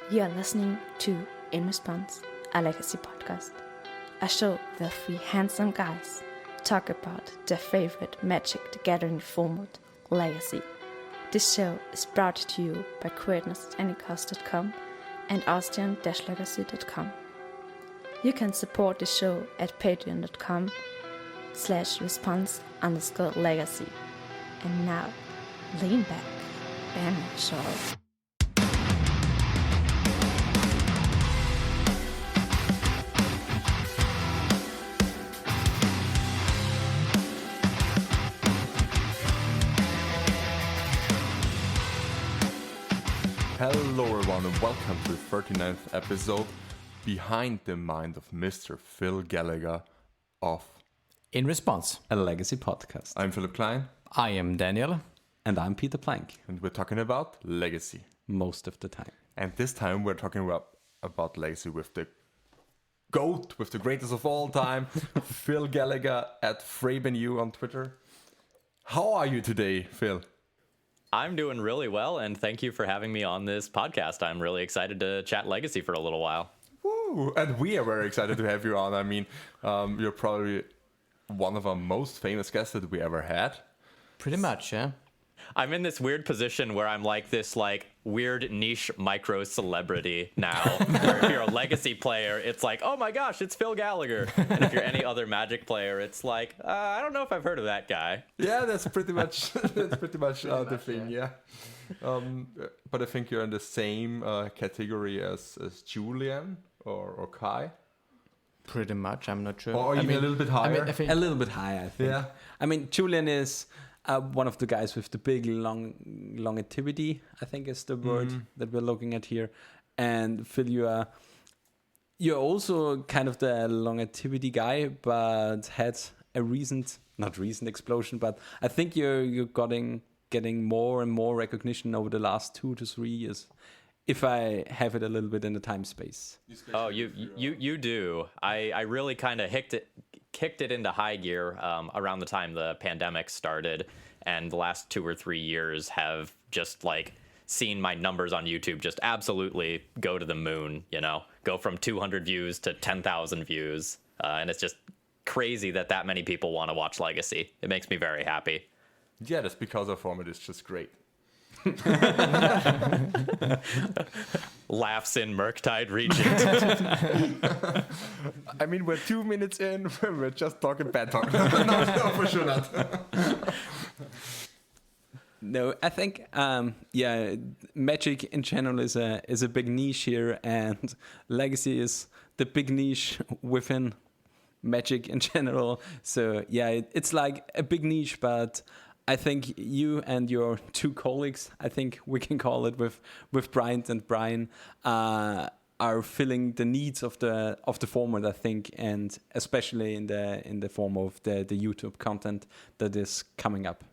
You're listening to In Response, a legacy podcast. A show where three handsome guys talk about their favorite Magic the Gathering format, Legacy. This show is brought to you by queerness@anycost.com and austrian-legacy.com. You can support the show at patreon.com/response_legacy. And now, lean back and enjoy. Hello everyone and welcome to the 39th episode Behind the Mind of Mr. Phil Gallagher of In Response, a legacy podcast. I'm Philipp Klein. I am Daniel. And I'm Peter Plank. And we're talking about legacy. Most of the time. And this time we're talking about legacy with the GOAT, with the greatest of all time, Phil Gallagher at Thraben U on Twitter. How are you today, Phil? I'm doing really well, and thank you for having me on this podcast. I'm really excited to chat legacy for a little while. Woo! And we are very excited to have you on. I mean, you're probably one of our most famous guests that we ever had. Pretty much, yeah. I'm in this weird position where I'm like this weird niche micro celebrity now. Where if you're a legacy player, it's like, oh my gosh, it's Phil Gallagher. And if you're any other Magic player, it's like, I don't know if I've heard of that guy. Yeah, that's pretty much the thing. Yeah. But I think you're in the same category as Julian or Kai. Pretty much, I'm not sure. Or even a little bit higher. I think a little bit higher, I think. Yeah. I mean, Julian is one of the guys with the big longevity, I think is the word that we're looking at here. And Phil, you're also kind of the longevity guy, but had a not recent explosion, but I think you're getting more and more recognition over the last 2 to 3 years. If I have it a little bit in the time space. Oh, you do. I really kind of kicked it into high gear around the time the pandemic started, and the last 2 or 3 years have just seen my numbers on YouTube just absolutely go to the moon, go from 200 views to 10,000 views. And it's just crazy that many people want to watch Legacy. It makes me very happy. Yeah, that's because our format is just great. Laughs in Murktide regions. I mean, we're 2 minutes in, we're just talking bad talk. No, for sure not. No, I think Magic in general is a big niche here, and Legacy is the big niche within Magic in general. So yeah, it's like a big niche, but I think you and your 2 colleagues, I think we can call it with Bryant and Brian, are filling the needs of the format, I think, and especially in the form of the YouTube content that is coming up.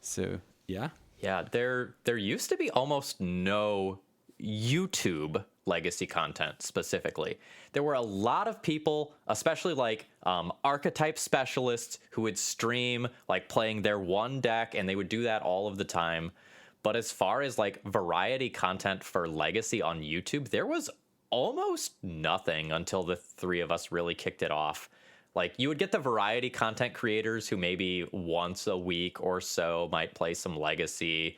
So yeah. Yeah, there used to be almost no YouTube legacy content specifically. There were a lot of people, especially archetype specialists, who would stream playing their one deck, and they would do that all of the time. But as far as variety content for legacy on YouTube, there was almost nothing until the 3 of us really kicked it off. You would get the variety content creators who maybe once a week or so might play some legacy.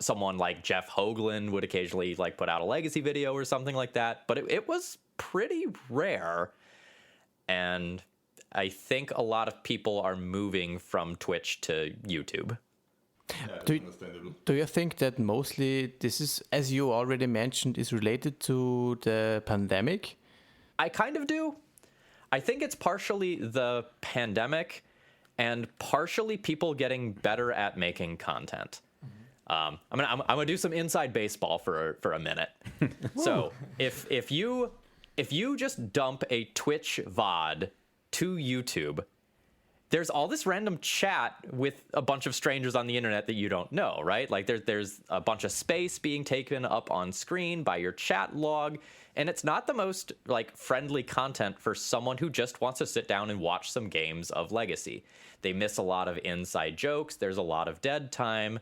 Someone like Jeff Hoagland would occasionally put out a legacy video or something like that. But it was pretty rare. And I think a lot of people are moving from Twitch to YouTube. Yeah, do you think that mostly this is, as you already mentioned, is related to the pandemic? I kind of do. I think it's partially the pandemic and partially people getting better at making content. I'm gonna do some inside baseball for a minute. So if you just dump a Twitch VOD to YouTube, there's all this random chat with a bunch of strangers on the internet that you don't know, right? There's a bunch of space being taken up on screen by your chat log, and it's not the most friendly content for someone who just wants to sit down and watch some games of Legacy. They miss a lot of inside jokes. There's a lot of dead time.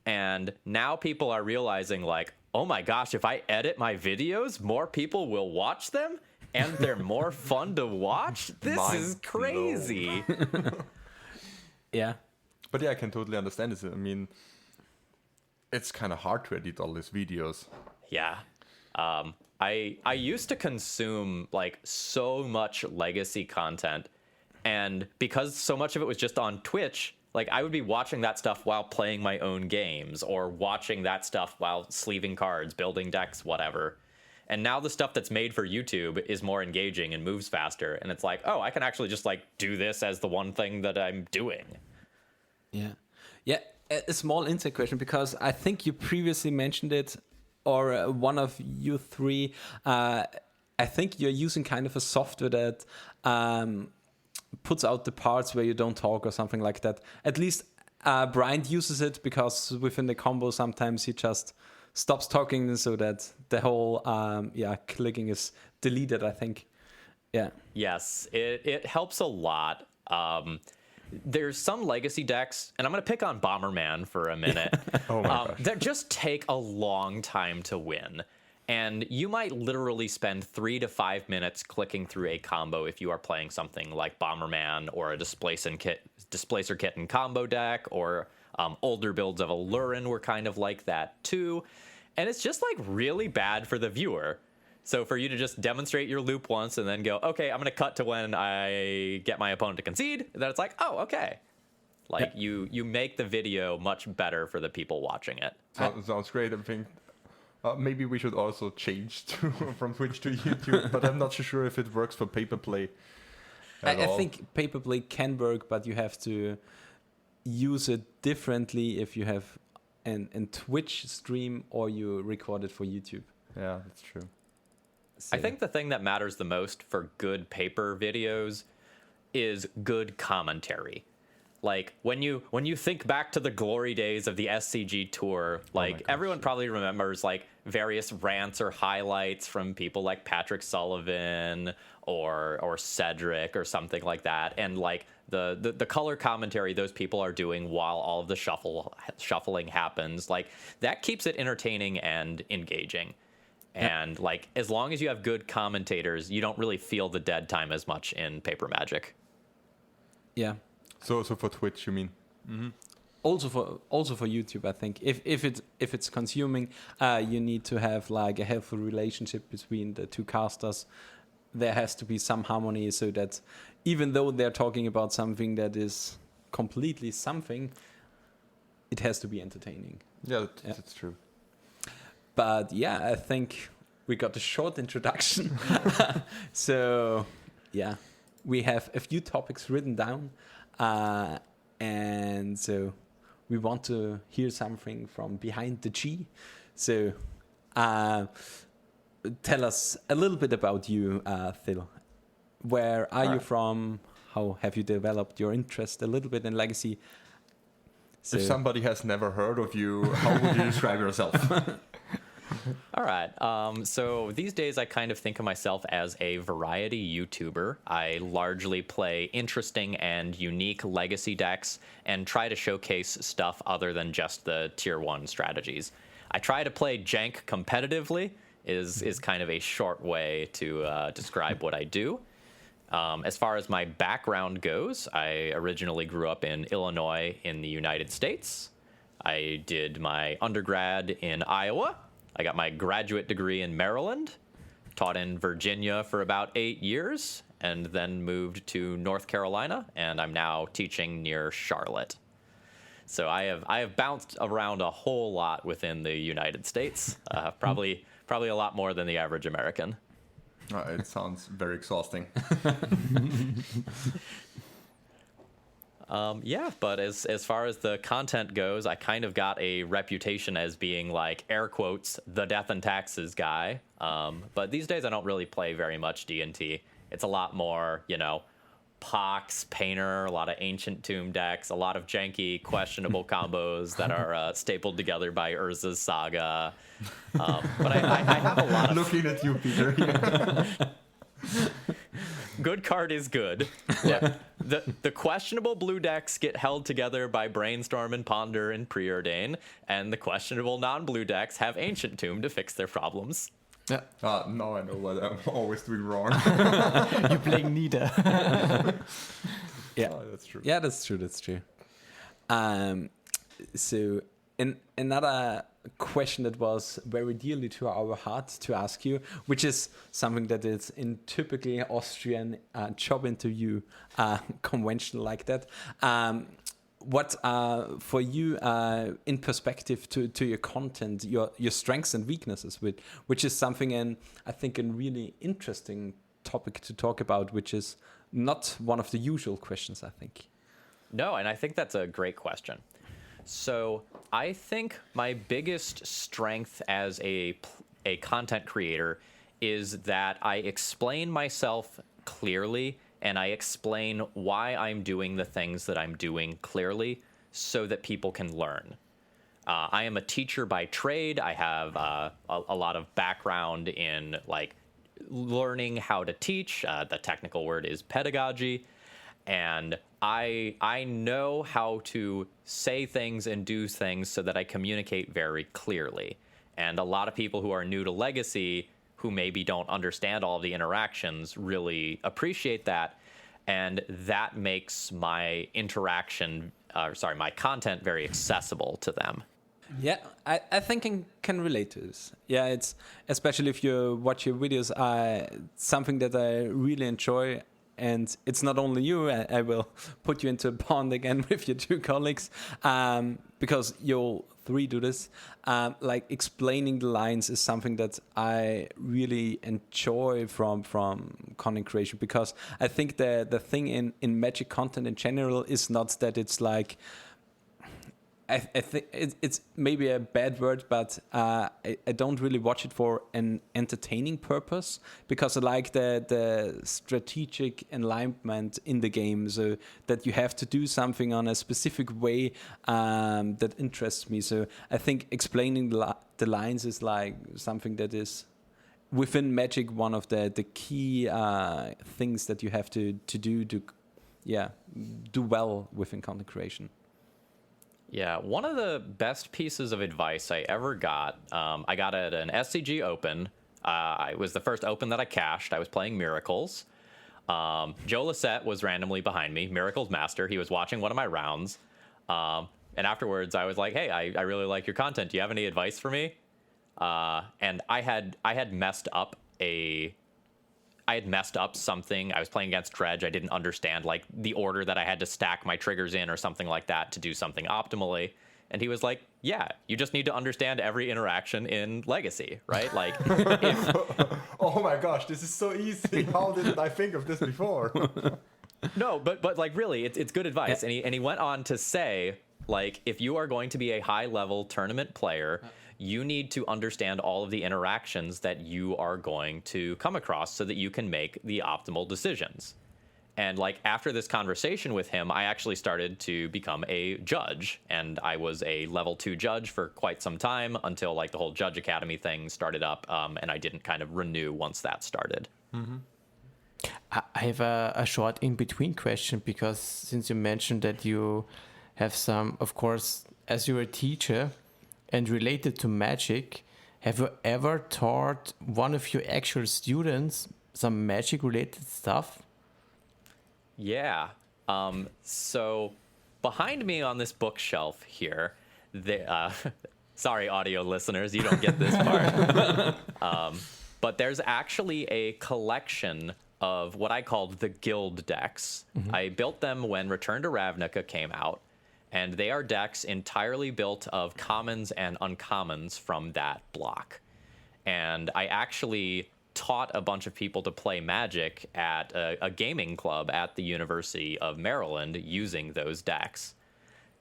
And now people are realizing oh my gosh, if I edit my videos, more people will watch them and they're more fun to watch. This is crazy. Yeah. But yeah, I can totally understand this. I mean, it's kind of hard to edit all these videos. Yeah. I used to consume like so much legacy content, and because so much of it was just on Twitch, like I would be watching that stuff while playing my own games, or watching that stuff while sleeving cards, building decks, whatever. And now the stuff that's made for YouTube is more engaging and moves faster, and it's like, oh, I can actually just like do this as the one thing that I'm doing. Yeah. Yeah. A small inside question, because I think you previously mentioned it, or one of you three, I think you're using kind of a software that puts out the parts where you don't talk or something like that. At least Brian uses it, because within the combo sometimes he just stops talking so that the whole clicking is deleted, I think. Yeah. Yes, it helps a lot. There's some legacy decks, and I'm going to pick on Bomberman for a minute, that just take a long time to win. And you might literally spend 3 to 5 minutes clicking through a combo if you are playing something like Bomberman or a Displacer Kitten combo deck, or older builds of Alurin were kind of like that too. And it's just like really bad for the viewer. So for you to just demonstrate your loop once and then go, okay, I'm going to cut to when I get my opponent to concede, then it's like, oh, okay. Like you make the video much better for the people watching it. Sounds great. I think maybe we should also change from Twitch to YouTube, but I'm not so sure if it works for pay-per-play. I think pay-per-play can work, but you have to use it differently if you have an Twitch stream or you record it for YouTube. Yeah, that's true. So. I think the thing that matters the most for good paper videos is good commentary. Like when you think back to the glory days of the SCG tour, like everyone probably remembers like various rants or highlights from people like Patrick Sullivan or Cedric or something like that, and like the color commentary those people are doing while all of the shuffling happens, like that keeps it entertaining and engaging. And like as long as you have good commentators, you don't really feel the dead time as much in Paper Magic. Yeah. So for Twitch, you mean? Mm-hmm. Also for YouTube, I think if it's consuming, you need to have like a healthy relationship between the two casters. There has to be some harmony, so that even though they're talking about something that is completely something, it has to be entertaining. Yeah, that's true. But yeah, I think we got a short introduction. So yeah, we have a few topics written down. And so we want to hear something from behind the G. So tell us a little bit about you, Phil. Where are you from? How have you developed your interest a little bit in Legacy? So, if somebody has never heard of you, how would you describe yourself? All right. So these days I kind of think of myself as a variety YouTuber. I largely play interesting and unique legacy decks and try to showcase stuff other than just the tier 1 strategies. I try to play jank competitively is kind of a short way to describe what I do. As far as my background goes, I originally grew up in Illinois in the United States. I did my undergrad in Iowa. I got my graduate degree in Maryland, taught in Virginia for about 8 years, and then moved to North Carolina, and I'm now teaching near Charlotte. So I have bounced around a whole lot within the United States, probably a lot more than the average American. It sounds very exhausting. Yeah, but as far as the content goes, I kind of got a reputation as being like, air quotes, the death and taxes guy. But these days I don't really play very much D&T. It's a lot more, Pox, Painter, a lot of Ancient Tomb decks, a lot of janky, questionable combos that are stapled together by Urza's Saga. But I have a lot of... Looking at you, Peter. Good card is good. Yeah. the questionable blue decks get held together by Brainstorm and Ponder and Preordain, and the questionable non-blue decks have Ancient Tomb to fix their problems. Yeah. Now I know what I'm always doing wrong. You're playing neither. Yeah, That's true. Yeah, that's true. That's true. So, another question that was very dearly to our heart to ask you, which is something that is in typically Austrian job interview convention like that. What for you in perspective to your content, your strengths and weaknesses, which is something, and I think a really interesting topic to talk about, which is not one of the usual questions, I think. No, and I think that's a great question. So I think my biggest strength as a content creator is that I explain myself clearly, and I explain why I'm doing the things that I'm doing clearly so that people can learn. I am a teacher by trade. I have a lot of background in like learning how to teach. The technical word is pedagogy. And I know how to say things and do things so that I communicate very clearly. And a lot of people who are new to Legacy, who maybe don't understand all of the interactions, really appreciate that. And that makes my my content very accessible to them. Yeah, I think I can relate to this. Yeah, it's especially if you watch your videos, something that I really enjoy. And it's not only you, I will put you into a bond again with your two colleagues, because you'll three do this. Like explaining the lines is something that I really enjoy from content creation, because I think the thing in Magic content in general is not that it's like, I think it's maybe a bad word, but I don't really watch it for an entertaining purpose, because I like the strategic alignment in the game, so that you have to do something on a specific way that interests me. So I think explaining the lines is like something that is within Magic one of the key things that you have to do to do well within content creation. Yeah, one of the best pieces of advice I ever got, I got at an SCG Open. It was the first Open that I cashed. I was playing Miracles. Joe Lissette was randomly behind me, Miracles Master. He was watching one of my rounds. And afterwards, I was like, hey, I really like your content. Do you have any advice for me? And I had messed up something. I was playing against Dredge. I didn't understand like the order that I had to stack my triggers in or something like that to do something optimally. And he was like, yeah, you just need to understand every interaction in Legacy, right? Like, Oh my gosh, this is so easy. How didn't I think of this before? No, but like really, it's good advice. Yeah. And he went on to say, like, if you are going to be a high level tournament player, you need to understand all of the interactions that you are going to come across so that you can make the optimal decisions. And like after this conversation with him, I actually started to become a judge, and I was a level 2 judge for quite some time until like the whole Judge Academy thing started up, and I didn't kind of renew once that started. Mm-hmm. I have a short in-between question, because since you mentioned that you have some, of course, as you're a teacher, and related to Magic, have you ever taught one of your actual students some Magic-related stuff? Yeah. So behind me on this bookshelf here, sorry, audio listeners, you don't get this part. But there's actually a collection of what I called the guild decks. Mm-hmm. I built them when Return to Ravnica came out. And they are decks entirely built of commons and uncommons from that block. And I actually taught a bunch of people to play Magic at a gaming club at the University of Maryland using those decks.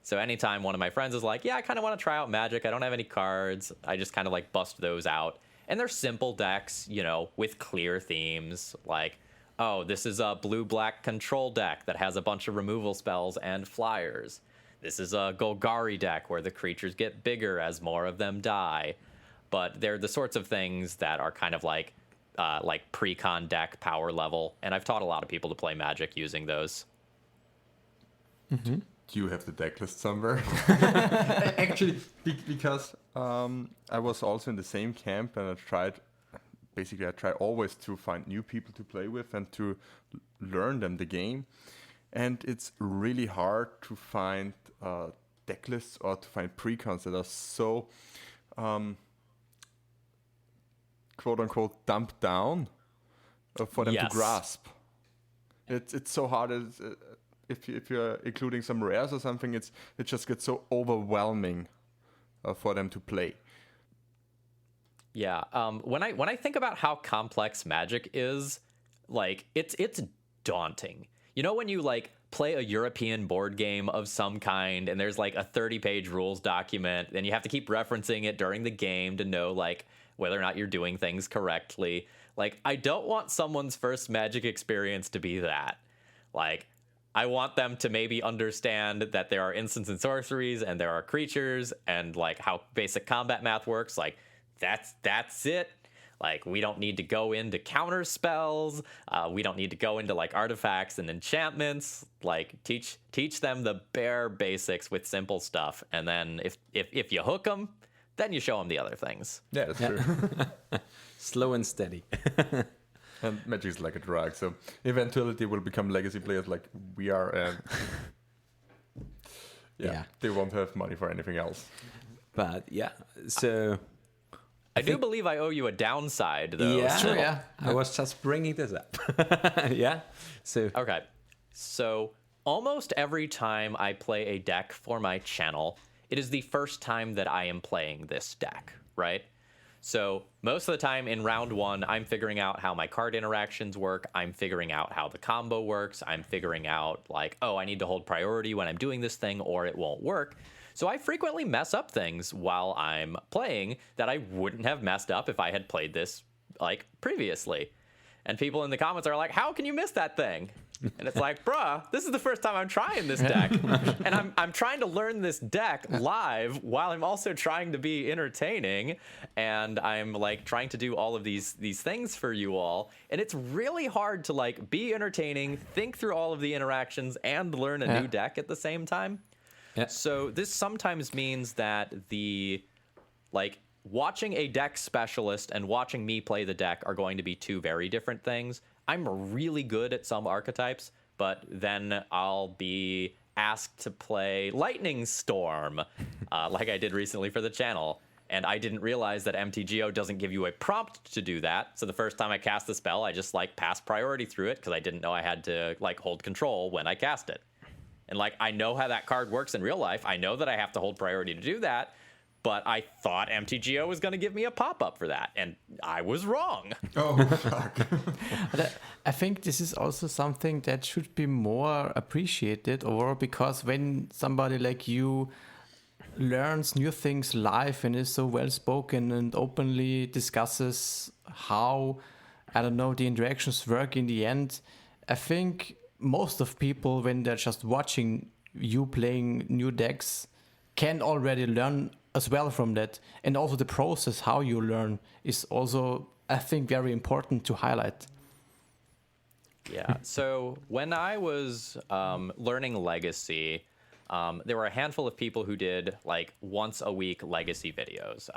So anytime one of my friends is like, yeah, I kind of want to try out Magic, I don't have any cards, I just kind of like bust those out. And they're simple decks, you know, with clear themes, like, oh, this is a blue-black control deck that has a bunch of removal spells and flyers. This is a Golgari deck where the creatures get bigger as more of them die. But they're the sorts of things that are kind of like pre-con deck power level. And I've taught a lot of people to play Magic using those. Do you have the deck list somewhere? Actually, because I was also in the same camp, and I tried always to find new people to play with and to learn them the game. And it's really hard to find deck lists or to find precons that are so quote unquote dumped down for them to grasp. It's so hard. If you're including some rares or something, it just gets so overwhelming for them to play. Yeah. When I think about how complex Magic is, like it's daunting. You know, when you like play a European board game of some kind and there's like a 30-page rules document and you have to keep referencing it during the game to know like whether or not you're doing things correctly. Like, I don't want someone's first Magic experience to be that. Like, I want them to maybe understand that there are instants and sorceries and there are creatures and like how basic combat math works. Like, that's it. Like, we don't need to go into counter spells. We don't need to go into like artifacts and enchantments. Like, teach them the bare basics with simple stuff. And then if you hook them, then you show them the other things. Yeah, that's true. Slow and steady. And Magic is like a drug, so eventually they will become legacy players like we are, and they won't have money for anything else. But yeah, so I do believe I owe you a downside, though. Yeah, still. yeah. I was just bringing this up. Yeah. So Okay. So almost every time I play a deck for my channel, it is the first time that I am playing this deck, right? So most of the time in round one, I'm figuring out how my card interactions work. I'm figuring out how the combo works. I'm figuring out like, oh, I need to hold priority when I'm doing this thing or it won't work. So I frequently mess up things while I'm playing that I wouldn't have messed up if I had played this like previously. And people in the comments are like, how can you miss that thing? And it's like, bruh, this is the first time I'm trying this deck. And I'm trying to learn this deck live while I'm also trying to be entertaining. And I'm like trying to do all of these things for you all. And it's really hard to like be entertaining, think through all of the interactions, and learn a new deck at the same time. Yeah. So this sometimes means that watching a deck specialist and watching me play the deck are going to be two very different things. I'm really good at some archetypes, but then I'll be asked to play Lightning Storm, like I did recently for the channel. And I didn't realize that MTGO doesn't give you a prompt to do that. So the first time I cast the spell, I just like passed priority through it because I didn't know I had to like hold control when I cast it. And like, I know how that card works in real life. I know that I have to hold priority to do that. But I thought MTGO was going to give me a pop-up for that, and I was wrong. Oh, fuck. I think this is also something that should be more appreciated, or because when somebody like you learns new things live and is so well-spoken and openly discusses how, I don't know, the interactions work in the end, I think most of people, when they're just watching you playing new decks, can already learn as well from that. And also the process, how you learn, is also, I think, very important to highlight. Yeah, so when I was learning Legacy, there were a handful of people who did like once a week Legacy videos.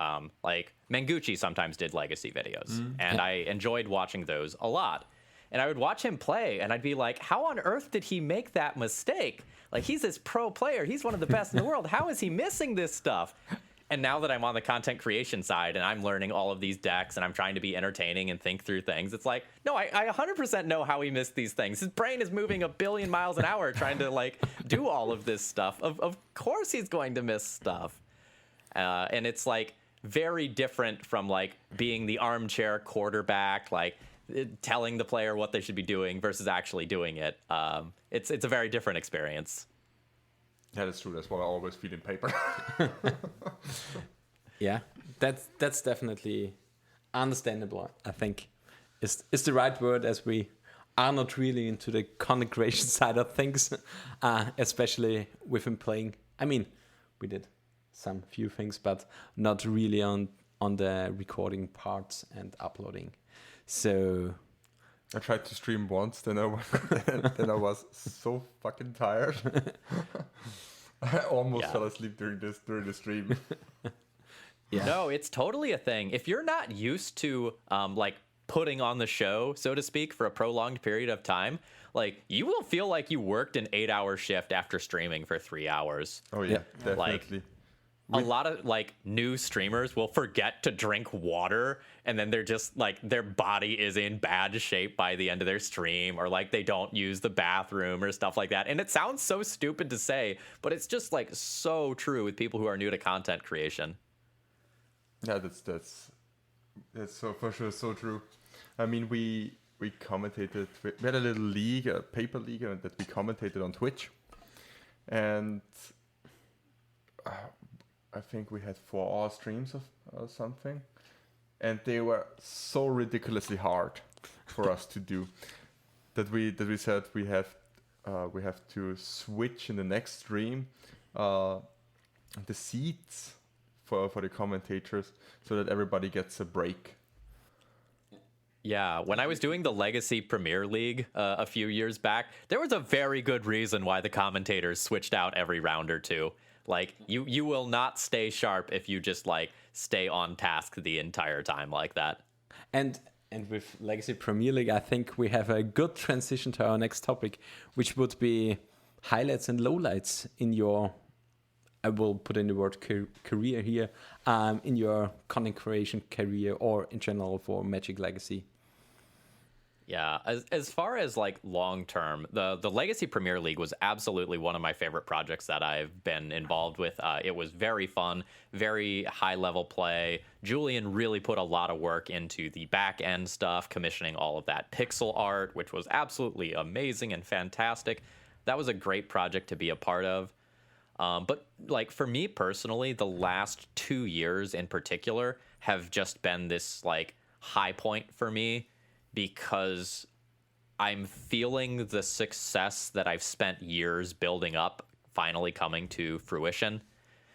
Like Manguchi sometimes did Legacy videos, and I enjoyed watching those a lot. And I would watch him play, and I'd be like, how on earth did he make that mistake? Like, he's this pro player. He's one of the best in the world. How is he missing this stuff? And now that I'm on the content creation side and I'm learning all of these decks and I'm trying to be entertaining and think through things, it's like, no, I 100% know how he missed these things. His brain is moving 1 billion miles an hour trying to, like, do all of this stuff. Of course he's going to miss stuff. And it's, like, very different from, like, being the armchair quarterback, like, telling the player what they should be doing versus actually doing it. It's a very different experience. Yeah, that's true. That's what I always feed in paper. yeah, that's definitely understandable. I think is the right word, as we are not really into the content creation side of things, especially with him playing. I mean, we did some few things, but not really on the recording parts and uploading. So I tried to stream once, then I was so fucking tired. I almost fell asleep during the stream. Yeah. No, it's totally a thing. If you're not used to like putting on the show, so to speak, for a prolonged period of time, like you will feel like you worked an 8-hour shift after streaming for 3 hours. Oh yeah, definitely. A lot of like new streamers will forget to drink water, and then they're just like their body is in bad shape by the end of their stream, or like they don't use the bathroom or stuff like that. And it sounds so stupid to say, but it's just like so true with people who are new to content creation. Yeah, that's so for sure so true. I mean, we commentated. We had a little league, a paper league, that we commentated on Twitch, and I think we had 4 streams or something, and they were so ridiculously hard for us to do that we said we have to switch in the next stream the seats for the commentators so that everybody gets a break. Yeah, when I was doing the Legacy Premier League a few years back, there was a very good reason why the commentators switched out every round or two. Like, you will not stay sharp if you just, like, stay on task the entire time like that. And with Legacy Premier League, I think we have a good transition to our next topic, which would be highlights and lowlights in your, I will put in the word career here, in your content creation career or in general for Magic Legacy. Yeah, as far as like long term, the Legacy Premier League was absolutely one of my favorite projects that I've been involved with. It was very fun, very high level play. Julian really put a lot of work into the back end stuff, commissioning all of that pixel art, which was absolutely amazing and fantastic. That was a great project to be a part of. But like for me personally, the last 2 years in particular have just been this like high point for me, because I'm feeling the success that I've spent years building up finally coming to fruition.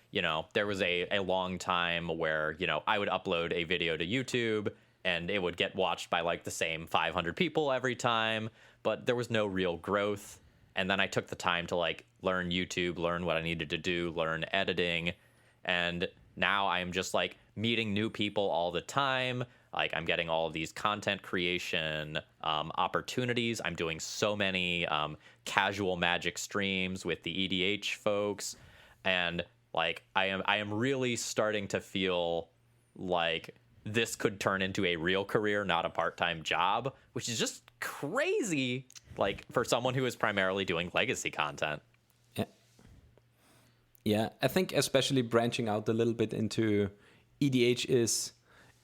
You know, there was a long time where, you know, I would upload a video to YouTube and it would get watched by like the same 500 people every time, but there was no real growth. And then I took the time to like learn YouTube, learn what I needed to do, learn editing. And now I'm just like meeting new people all the time. Like I'm getting all of these content creation opportunities. I'm doing so many casual Magic streams with the EDH folks, and like I am really starting to feel like this could turn into a real career, not a part-time job, which is just crazy. Like for someone who is primarily doing legacy content. Yeah, I think especially branching out a little bit into EDH is,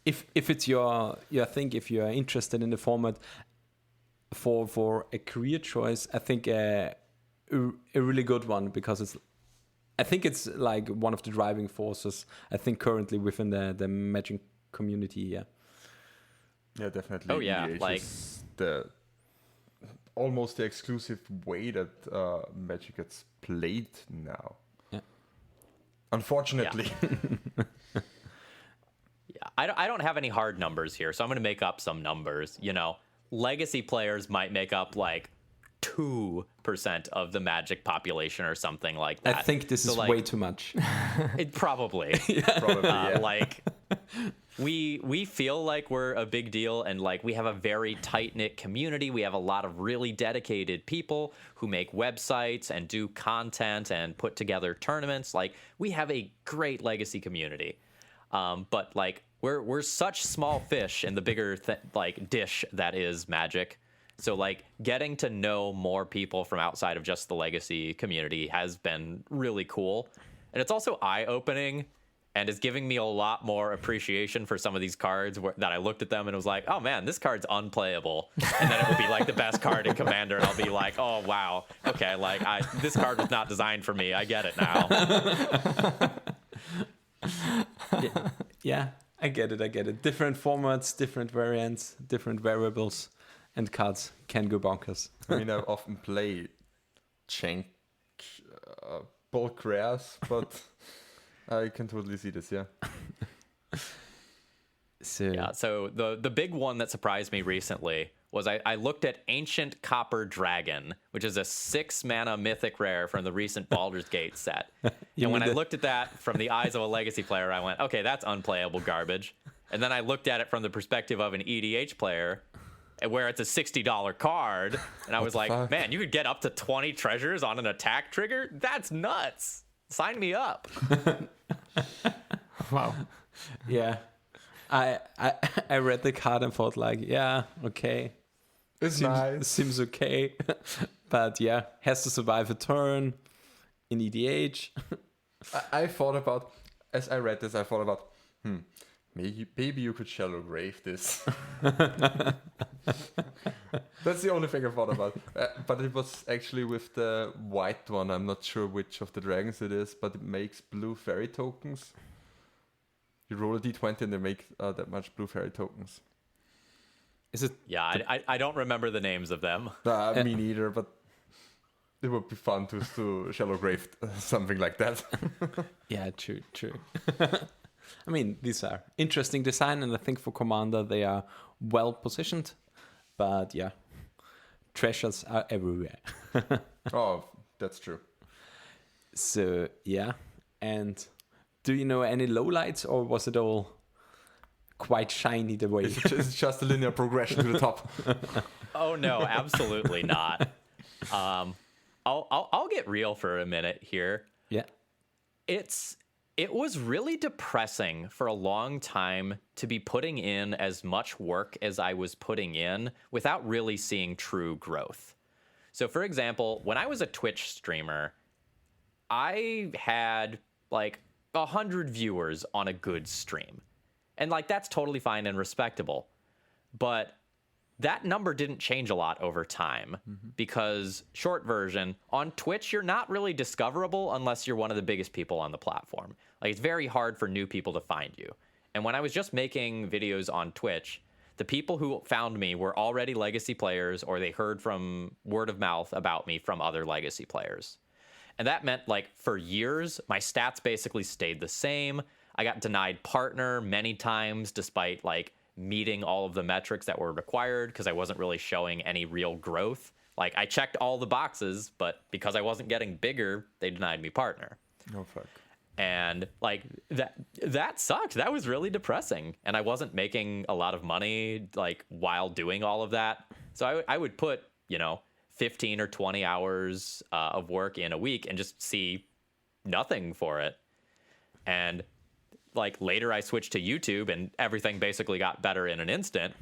if it's your thing, if you are interested in the format for a career choice, I think a really good one, because I think it's like one of the driving forces, I think, currently within the Magic community. Yeah Definitely. Oh yeah, EDH like is almost the exclusive way that Magic gets played now. Unfortunately. Yeah. I don't have any hard numbers here, so I'm going to make up some numbers. You know, legacy players might make up like 2% of the Magic population or something like that. I think this is like, way too much. It probably. Probably, yeah. Like we feel like we're a big deal, and like we have a very tight-knit community. We have a lot of really dedicated people who make websites and do content and put together tournaments. Like we have a great legacy community. But like we're such small fish in the bigger like dish that is Magic. So like getting to know more people from outside of just the legacy community has been really cool. And it's also eye-opening and is giving me a lot more appreciation for some of these cards that I looked at them and was like, oh man, this card's unplayable. And then it will be like the best card in Commander, and I'll be like, oh wow, okay, like this card was not designed for me. I get it now. Yeah, I get it. Different formats, different variants, different variables, and cards can go bonkers. I mean, I often play Chink bulk rares, but I can totally see this, yeah. So the big one that surprised me recently was I looked at Ancient Copper Dragon, which is a 6-mana mythic rare from the recent Baldur's Gate set. And when I looked at that from the eyes of a Legacy player, I went, okay, that's unplayable garbage. And then I looked at it from the perspective of an EDH player, where it's a $60 card, and I was like, fuck? man, you could get up to 20 treasures on an attack trigger? That's nuts. Sign me up. Wow. Yeah. I read the card and thought like, yeah, okay. It's nice. Seems okay. But yeah, has to survive a turn in EDH. I thought about, as I read this, I thought about, maybe you could shallow grave this. That's the only thing I thought about. But it was actually with the white one. I'm not sure which of the dragons it is, but it makes blue fairy tokens. You roll a d20 and they make that much blue fairy tokens. Is it? Yeah, I don't remember the names of them. Me neither, but it would be fun to shallow grave something like that. Yeah, true. I mean, these are interesting design, and I think for Commander they are well positioned. But yeah, treasures are everywhere. Oh, that's true. So yeah, and do you know any lowlights, or was it all quite shiny the way? It's just a linear progression to the top. Oh no, absolutely not. I'll get real for a minute here. Yeah. It was really depressing for a long time to be putting in as much work as I was putting in without really seeing true growth. So for example, when I was a Twitch streamer, I had like 100 viewers on a good stream. And like that's totally fine and respectable. But that number didn't change a lot over time because, short version, on Twitch, you're not really discoverable unless you're one of the biggest people on the platform. Like, it's very hard for new people to find you. And when I was just making videos on Twitch, the people who found me were already Legacy players, or they heard from word of mouth about me from other Legacy players. And that meant, like, for years, my stats basically stayed the same. I got denied partner many times despite, like, meeting all of the metrics that were required because I wasn't really showing any real growth. Like, I checked all the boxes, but because I wasn't getting bigger, they denied me partner. Oh, fuck. And like that sucked. That was really depressing. And I wasn't making a lot of money like while doing all of that. So I would put, 15 or 20 hours of work in a week and just see nothing for it. And like later I switched to YouTube and everything basically got better in an instant.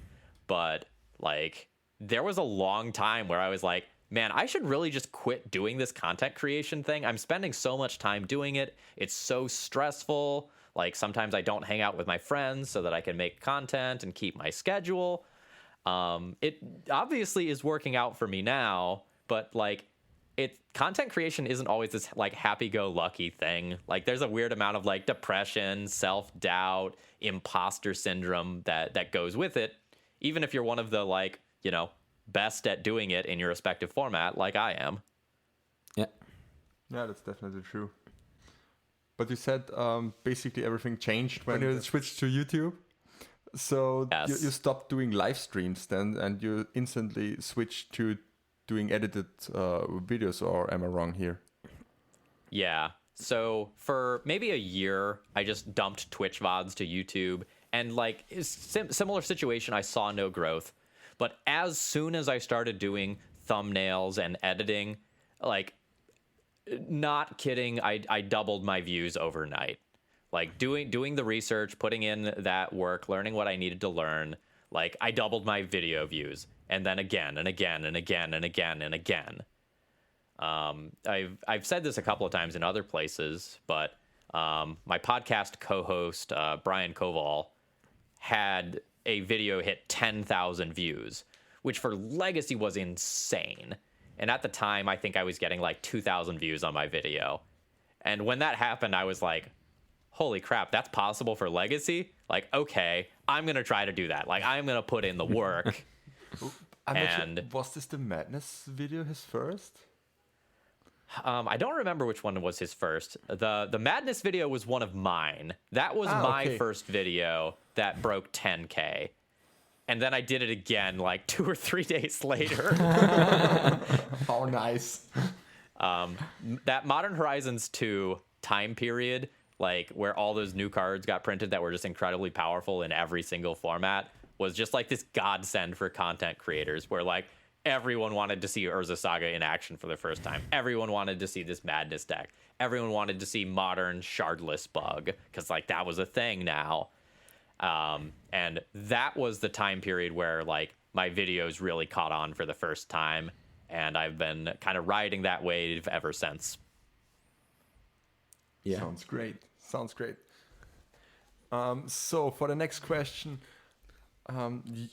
But like there was a long time where I was like, man, I should really just quit doing this content creation thing. I'm spending so much time doing it. It's so stressful. Like sometimes I don't hang out with my friends so that I can make content and keep my schedule. It obviously is working out for me now, but like content creation isn't always this like happy-go-lucky thing. Like there's a weird amount of like depression, self-doubt, imposter syndrome that goes with it. Even if you're one of the like, best at doing it in your respective format like I am. Yeah, that's definitely true. But you said basically everything changed when you switched to YouTube. So yes. you stopped doing live streams then, and you instantly switched to doing edited videos, or am I wrong here? Yeah. So for maybe a year, I just dumped Twitch VODs to YouTube, and like similar situation, I saw no growth. But as soon as I started doing thumbnails and editing, like, not kidding, I doubled my views overnight. Like, doing the research, putting in that work, learning what I needed to learn, like, I doubled my video views. And then again, and again, and again, and again, and again. I've said this a couple of times in other places, but my podcast co-host, Brian Koval, had a video hit 10,000 views, which for Legacy was insane. And at the time, I think I was getting like 2,000 views on my video. And when that happened, I was like, holy crap, that's possible for Legacy? Like, okay, I'm going to try to do that. Like, I'm going to put in the work. Was this the Madness video his first? I don't remember which one was his first. The Madness video was one of mine. That was my first video that broke 10K. And then I did it again like 2 or 3 days later. How nice. That Modern Horizons 2 time period, like where all those new cards got printed that were just incredibly powerful in every single format, was just like this godsend for content creators where like everyone wanted to see Urza Saga in action for the first time. Everyone wanted to see this Madness deck. Everyone wanted to see modern Shardless Bug because like that was a thing now. And that was the time period where like my videos really caught on for the first time. And I've been kind of riding that wave ever since. Yeah. Sounds great. Sounds great. So for the next question,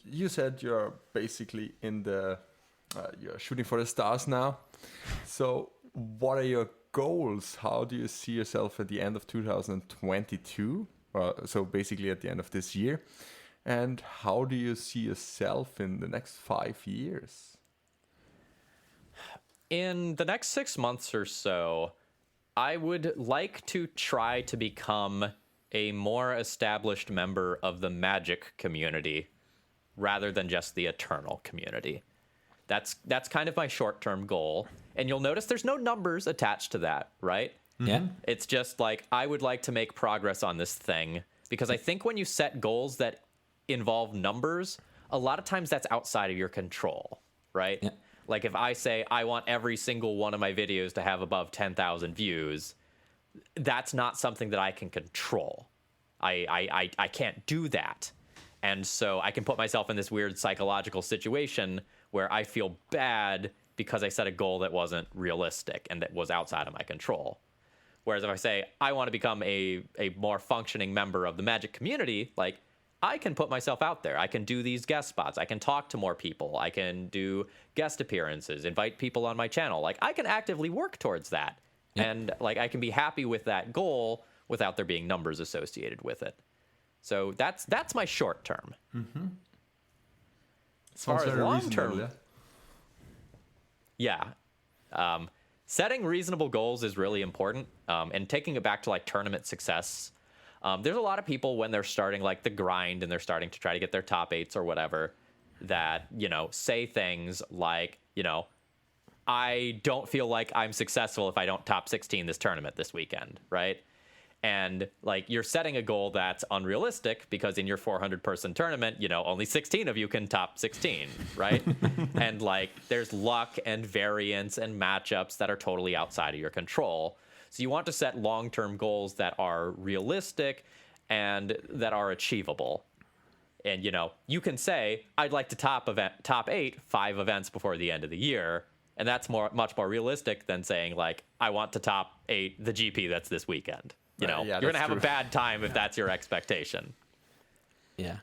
you said you're basically in the you're shooting for the stars now. So what are your goals? How do you see yourself at the end of 2022? So basically at the end of this year. And how do you see yourself in the next 5 years? In the next 6 months or so, I would like to try to become a more established member of the Magic community rather than just the Eternal community. That's kind of my short-term goal. And you'll notice there's no numbers attached to that, right? Yeah. It's just like, I would like to make progress on this thing. Because I think when you set goals that involve numbers, a lot of times that's outside of your control, right? Yeah. Like if I say I want every single one of my videos to have above 10,000 views, that's not something that I can control. I can't do that. And so I can put myself in this weird psychological situation where I feel bad because I set a goal that wasn't realistic and that was outside of my control. Whereas if I say I want to become a more functioning member of the Magic community, like I can put myself out there. I can do these guest spots. I can talk to more people. I can do guest appearances, invite people on my channel. Like I can actively work towards that. Yeah. And like I can be happy with that goal without there being numbers associated with it. So that's my short term. Mm-hmm. As far as long term, yeah. Setting reasonable goals is really important. And taking it back to like tournament success. There's a lot of people when they're starting like the grind and they're starting to try to get their top 8s or whatever that, you know, say things like, you know, I don't feel like I'm successful if I don't top 16 this tournament this weekend, right? And like you're setting a goal that's unrealistic because in your 400 person tournament, you know, only 16 of you can top 16, right? And like there's luck and variance and matchups that are totally outside of your control. So you want to set long-term goals that are realistic and that are achievable. And, you know, you can say, I'd like to top 8 5 events before the end of the year. And that's much more realistic than saying, like, I want to top 8 the GP that's this weekend. You know, you're going to have a bad time if that's your expectation. Yeah.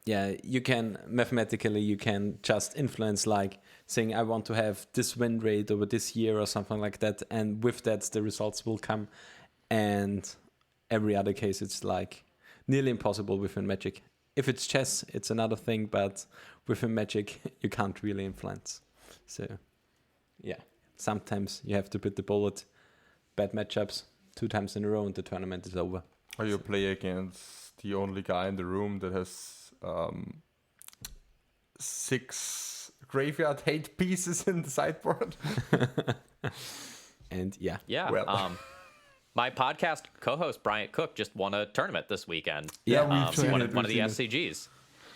Yeah, you can, mathematically, you can just influence, like, saying, I want to have this win rate over this year or something like that. And with that, the results will come. And every other case, it's, like, nearly impossible within Magic. If it's chess, it's another thing. But within Magic, you can't really influence. So, yeah, sometimes you have to put the bullet, bad matchups, 2 times in a row, and the tournament is over. Or you play against the only guy in the room that has 6 graveyard hate pieces in the sideboard. And yeah. Yeah. Well. My podcast co-host Bryant Cook just won a tournament this weekend. Yeah, he won one of the SCGs.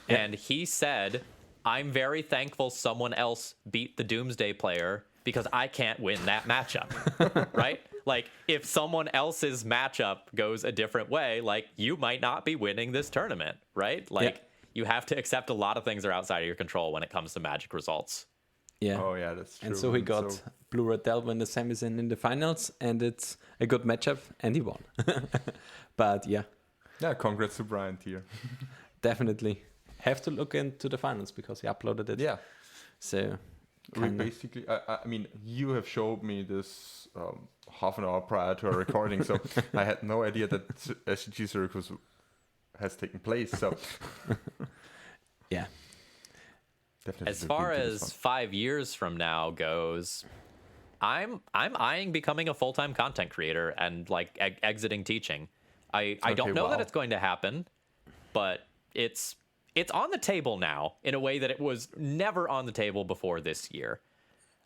Yeah. And he said, I'm very thankful someone else beat the Doomsday player because I can't win that matchup. Right? Like, if someone else's matchup goes a different way, like, you might not be winning this tournament, right? Like, you have to accept a lot of things are outside of your control when it comes to Magic results. Yeah. Oh, yeah, that's true. And so he got Blue Red Delve in the semis and in the finals, and it's a good matchup, and he won. But yeah. Yeah, congrats to Bryant here. Definitely. Have to look into the finals because he uploaded it. Yeah. So we basically, I mean, you have showed me this half an hour prior to our recording, so I had no idea that SCG Circus has taken place. So yeah. Definitely. As far as 5 years from now goes, I'm eyeing becoming a full-time content creator and like exiting teaching. I don't know that it's going to happen, but it's it's on the table now in a way that it was never on the table before this year.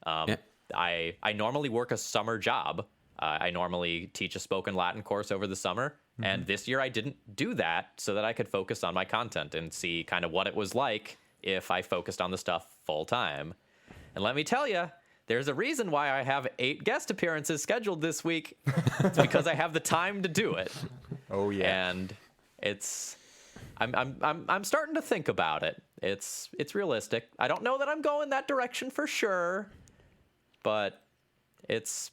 I normally work a summer job. I normally teach a spoken Latin course over the summer. And this year I didn't do that so that I could focus on my content and see kind of what it was like if I focused on the stuff full time. And let me tell you, there's a reason why I have 8 guest appearances scheduled this week. It's because I have the time to do it. Oh yeah. And I'm starting to think about it. It's realistic. I don't know that I'm going that direction for sure, but it's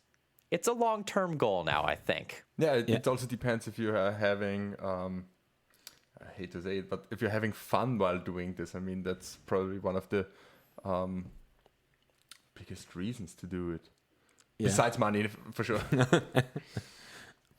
a long-term goal now, I think. Yeah, it also depends if you are having, I hate to say it, but if you're having fun while doing this, I mean, that's probably one of the biggest reasons to do it. Yeah. Besides money, for sure.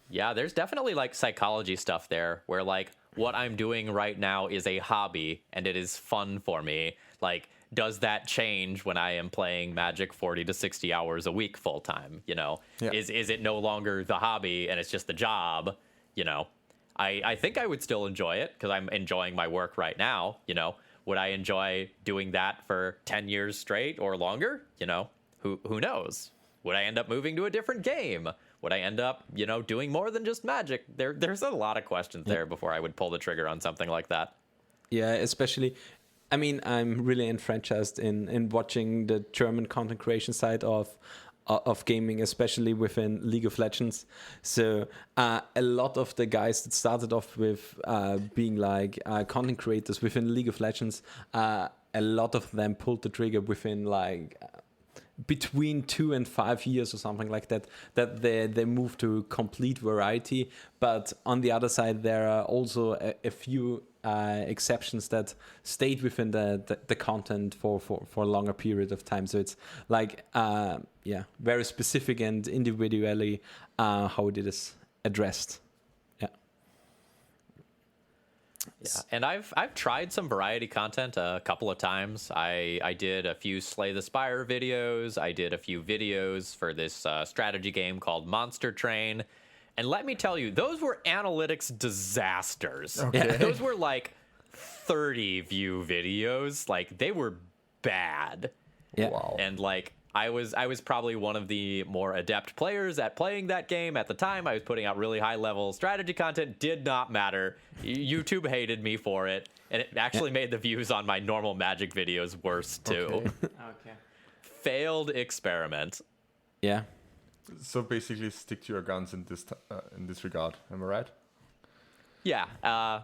Yeah, there's definitely like psychology stuff there where like what I'm doing right now is a hobby and it is fun for me. Like, does that change when I am playing Magic 40 to 60 hours a week full time? You know, is it no longer the hobby and it's just the job? You know, I think I would still enjoy it because I'm enjoying my work right now. You know, would I enjoy doing that for 10 years straight or longer? You know, who knows? Would I end up moving to a different game? Would I end up, you know, doing more than just Magic? There's a lot of questions there before I would pull the trigger on something like that. Yeah, especially, I mean, I'm really enfranchised in watching the German content creation side of gaming, especially within League of Legends. So a lot of the guys that started off with being like content creators within League of Legends, a lot of them pulled the trigger within like between 2 and 5 years or something like that they move to complete variety. But on the other side, there are also a few exceptions that stayed within the content for a longer period of time. So it's like very specific and individually how it is addressed. Yeah, and I've tried some variety content a couple of times. I did a few Slay the Spire videos. I did a few videos for this strategy game called Monster Train. And let me tell you, those were analytics disasters. Okay. Those were like 30 view videos. Like, they were bad. Yeah. Wow. And like, I was probably one of the more adept players at playing that game at the time. I was putting out really high level strategy content. Did not matter. YouTube hated me for it, and it actually made the views on my normal Magic videos worse too. Okay. Failed experiment. Yeah. So basically, stick to your guns in this regard. Am I right? Yeah.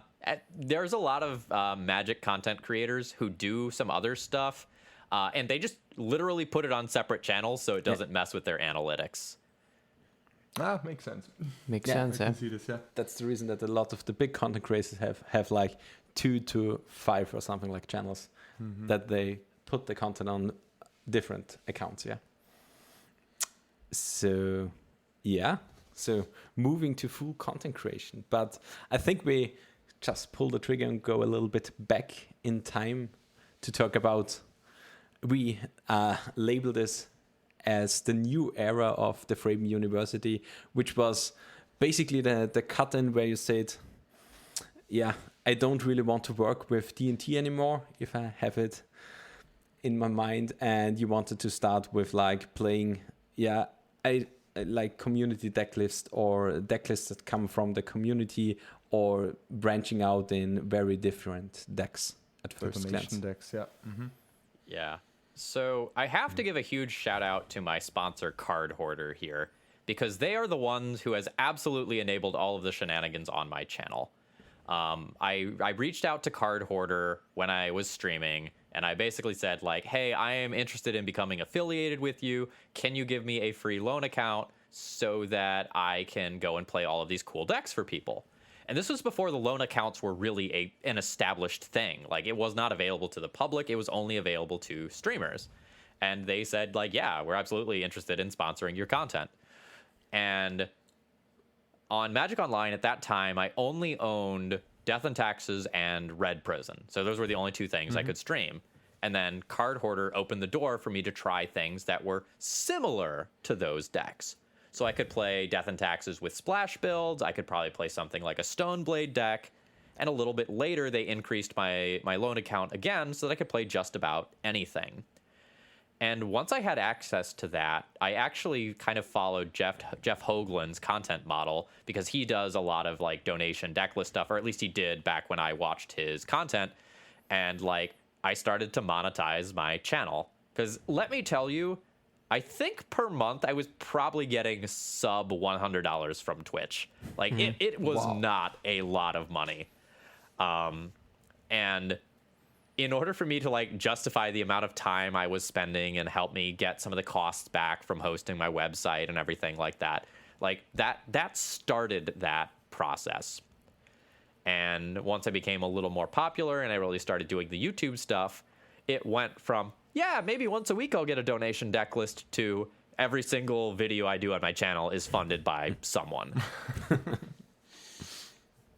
There's a lot of Magic content creators who do some other stuff. And they just literally put it on separate channels so it doesn't mess with their analytics. Makes sense. Makes sense, I can see this, That's the reason that a lot of the big content creators have like 2 to 5 or something like channels that they put the content on different accounts. So moving to full content creation, but I think we just pull the trigger and go a little bit back in time to talk about. We label this as the new era of the Thraben University, which was basically the cut-in where you said, I don't really want to work with D&T anymore if I have it in my mind, and you wanted to start with like playing, I like community decklists or decklists that come from the community or branching out in very different decks at first glance. Decks, Yeah. So I have to give a huge shout out to my sponsor, Card Hoarder, here, because they are the ones who has absolutely enabled all of the shenanigans on my channel. I reached out to Card Hoarder when I was streaming, and I basically said, like, hey, I am interested in becoming affiliated with you. Can you give me a free loan account so that I can go and play all of these cool decks for people? And this was before the loan accounts were really an established thing. Like, it was not available to the public. It was only available to streamers. And they said, like, yeah, we're absolutely interested in sponsoring your content. And on Magic Online at that time, I only owned Death and Taxes and Red Prison. So those were the only two things I could stream. And then Card Hoarder opened the door for me to try things that were similar to those decks. So I could play Death and Taxes with splash builds. I could probably play something like a Stoneblade deck. And a little bit later, they increased my loan account again so that I could play just about anything. And once I had access to that, I actually kind of followed Jeff Hoagland's content model, because he does a lot of like donation decklist stuff, or at least he did back when I watched his content. And like, I started to monetize my channel, because let me tell you, I think per month I was probably getting sub $100 from Twitch. Like it was not a lot of money. And in order for me to like justify the amount of time I was spending and help me get some of the costs back from hosting my website and everything like that, that started that process. And once I became a little more popular and I really started doing the YouTube stuff, it went from, yeah, maybe once a week I'll get a donation deck list, to every single video I do on my channel is funded by someone.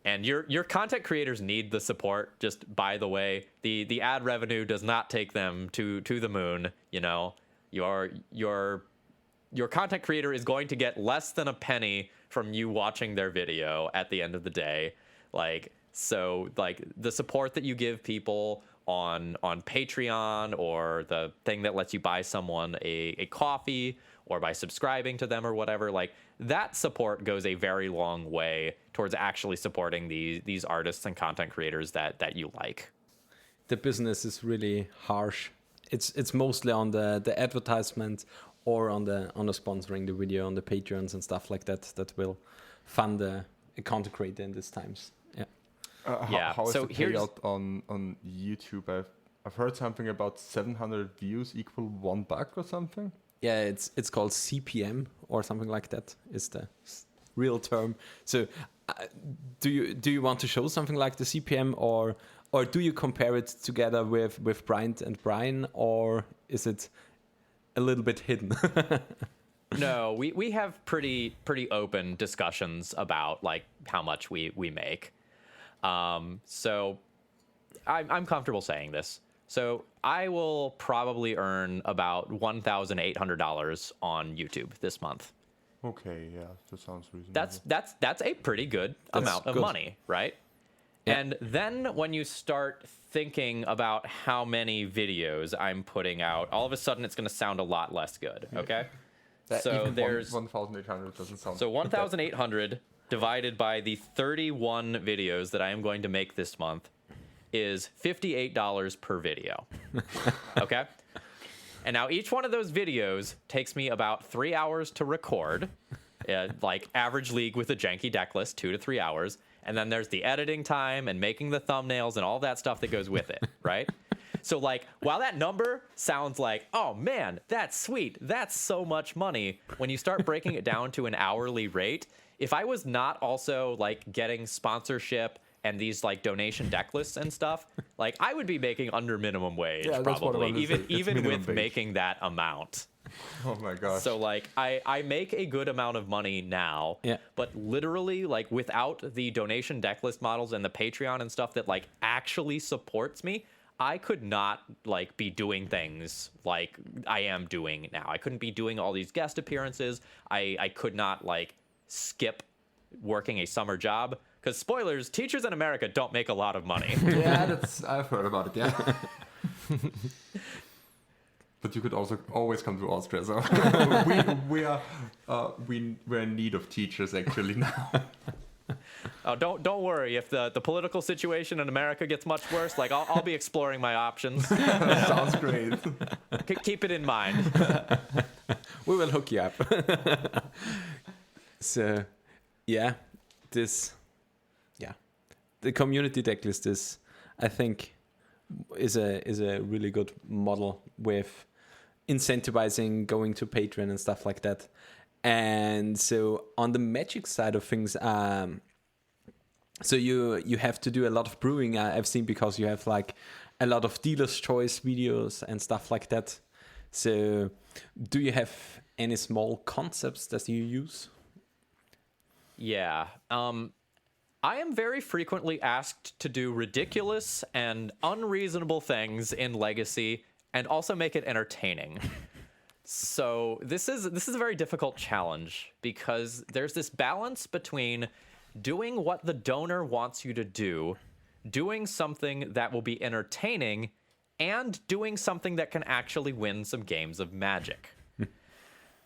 And your content creators need the support. Just by the way, the ad revenue does not take them to the moon. You know, your content creator is going to get less than a penny from you watching their video at the end of the day. Like, so like the support that you give people on Patreon, or the thing that lets you buy someone a coffee, or by subscribing to them or whatever, like that support goes a very long way towards actually supporting these artists and content creators that you like. The business is really harsh. It's mostly on the advertisement, or on the sponsoring the video, on the Patreons and stuff like that will fund a content creator in these times. Yeah. How is So the here's- payout on YouTube? I've heard something about 700 views equal $1 or something. Yeah, it's called CPM or something like that is the real term. So do you want to show something like the CPM, or do you compare it together with Bryant and Brian, or is it a little bit hidden? No, we have pretty open discussions about like how much we make. So I'm comfortable saying this. So I will probably earn about $1,800 on YouTube this month. Okay, yeah, that sounds reasonable. That's a pretty good amount of good. money, right? Yeah. And then when you start thinking about how many videos I'm putting out, all of a sudden it's going to sound a lot less good, okay? So Even there's 1,800 doesn't sound. So 1,800 divided by the 31 videos that I am going to make this month is $58 per video. Okay? And now each one of those videos takes me about 3 hours to record, like average league with a janky deck list, 2 to 3 hours. And then there's the editing time and making the thumbnails and all that stuff that goes with it, right? So like, while that number sounds like, oh man, that's sweet, that's so much money, when you start breaking it down to an hourly rate, if I was not also like getting sponsorship and these like donation deck lists and stuff, like I would be making under minimum wage, Yeah, that's what I probably, wanted to say. It's even minimum with wage. making that amount. Oh my gosh. So like I make a good amount of money now, Yeah. but literally like without the donation deck list models and the Patreon and stuff that like actually supports me, I could not like be doing things like I am doing now. I couldn't be doing all these guest appearances. I could not like skip working a summer job, because spoilers, teachers in America don't make a lot of money. Yeah, I've heard about it. Yeah. But you could also always come to Austria. So we're in need of teachers actually now. Oh, don't worry. If the political situation in America gets much worse, like I'll be exploring my options. Sounds great. Keep it in mind. We will hook you up. So, yeah, the community decklist is, I think, is a really good model with incentivizing going to Patreon and stuff like that. And so on the Magic side of things, so you have to do a lot of brewing, I've seen, because you have like a lot of dealer's choice videos and stuff like that. So do you have any small concepts that you use? Yeah. I am very frequently asked to do ridiculous and unreasonable things in Legacy and also make it entertaining. So this is a very difficult challenge, because there's this balance between doing what the donor wants you to do doing something that will be entertaining and doing something that can actually win some games of Magic.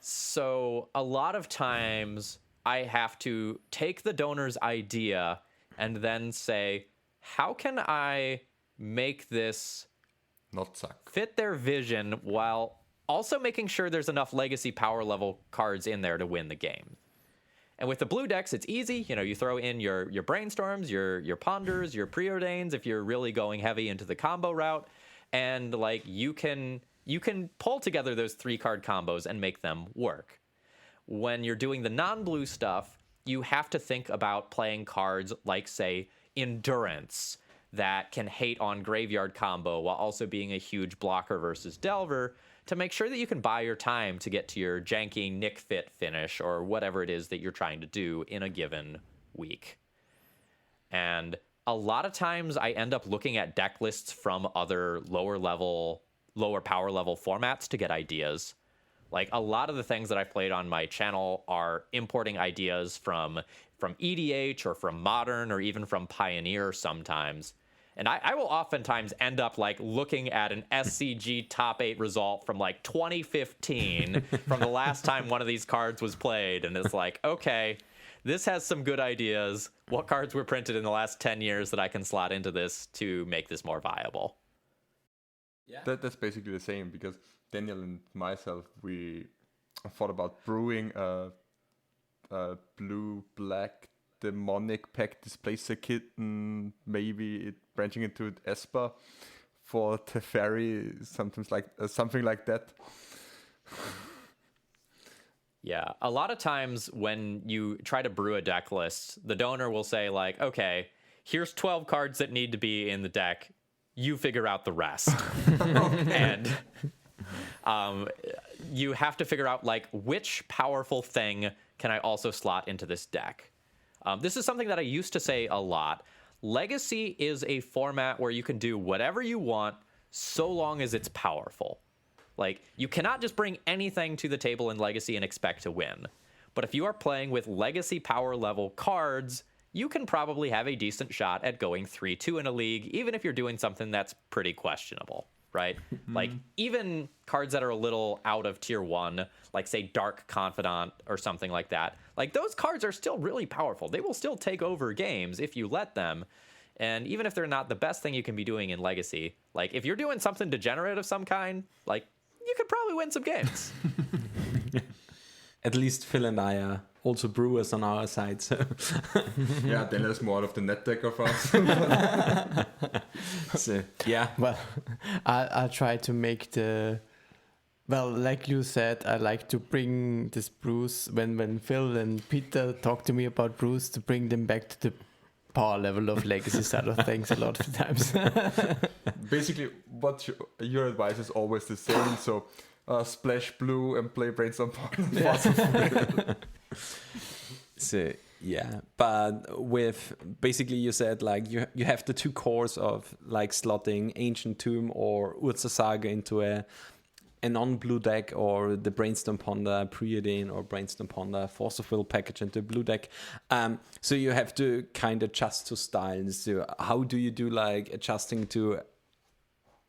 So a lot of times I have to take the donor's idea and then say, how can I make this Not suck. fit their vision while also making sure there's enough legacy power level cards in there to win the game? And with the blue decks, it's easy. You know, you throw in your brainstorms, your ponders, your preordains if you're really going heavy into the combo route. And like you can pull together those 3-card combos and make them work. When you're doing the non-blue stuff, you have to think about playing cards like, say, Endurance that can hate on graveyard combo while also being a huge blocker versus Delver to make sure that you can buy your time to get to your janky Nick Fit finish or whatever it is that you're trying to do in a given week. And a lot of times I end up looking at deck lists from other lower power level formats to get ideas. Like a lot of the things that I've played on my channel are importing ideas from EDH or from Modern or even from Pioneer sometimes. And I will oftentimes end up like looking at an SCG top 8 result from like 2015 from the last time one of these cards was played. And it's like, okay, this has some good ideas. What cards were printed in the last 10 years that I can slot into this to make this more viable? Yeah. That's basically the same, because Daniel and myself, we thought about brewing a blue-black demonic pack Displacer Kitten, maybe it branching into Esper for Teferi, something like that. Yeah, a lot of times when you try to brew a deck list, the donor will say like, okay, here's 12 cards that need to be in the deck. You figure out the rest. And you have to figure out like which powerful thing can I also slot into this deck. This is something that I used to say a lot. Legacy is a format where you can do whatever you want so long as it's powerful. Like, you cannot just bring anything to the table in Legacy and expect to win. But if you are playing with Legacy power level cards, you can probably have a decent shot at going 3-2 in a league, even if you're doing something that's pretty questionable, right? Like, even cards that are a little out of tier 1, like, say, Dark Confidant or something like that, like, those cards are still really powerful. They will still take over games if you let them. And even if they're not the best thing you can be doing in Legacy, like, if you're doing something degenerate of some kind, like, you could probably win some games. At least Phil and I are also brewers on our side. So. Yeah, Daniel's more of the net deck of us. So, yeah. Well, I'll try to make like you said, I like to bring this brews when Phil and Peter talk to me about brews, to bring them back to the power level of Legacy side of things a lot of times. Basically, what your advice is always the same. So, splash blue and play Brainstorm. So yeah, but with basically you said like you have the two cores of like slotting Ancient Tomb or Urza Saga into a non-blue deck, or the Brainstorm Ponder Preordain or Brainstorm Ponder Force of Will package into a blue deck. So you have to kind of adjust to styles. So how do you do like adjusting to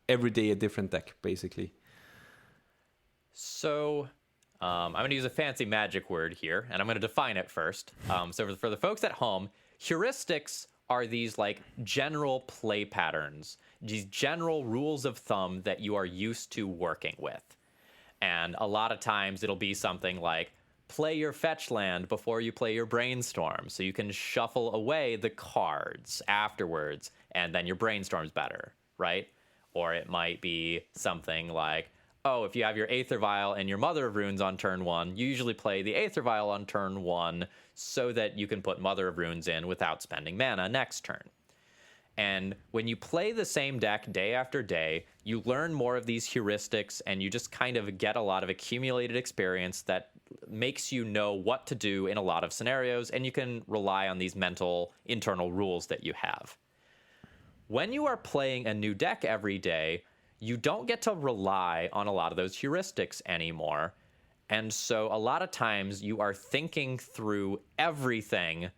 every day a different deck basically? So I'm going to use a fancy magic word here, and I'm going to define it first. So for the folks at home, heuristics are these like general play patterns, these general rules of thumb that you are used to working with. And a lot of times it'll be something like play your fetch land before you play your brainstorm, so you can shuffle away the cards afterwards, and then your brainstorm's better, right? Or it might be something like, oh, if you have your Aether Vial and your Mother of Runes on turn 1, you usually play the Aether Vial on turn 1 so that you can put Mother of Runes in without spending mana next turn. And when you play the same deck day after day, you learn more of these heuristics, and you just kind of get a lot of accumulated experience that makes you know what to do in a lot of scenarios, and you can rely on these mental internal rules that you have. When you are playing a new deck every day, you don't get to rely on a lot of those heuristics anymore. And so a lot of times you are thinking through everything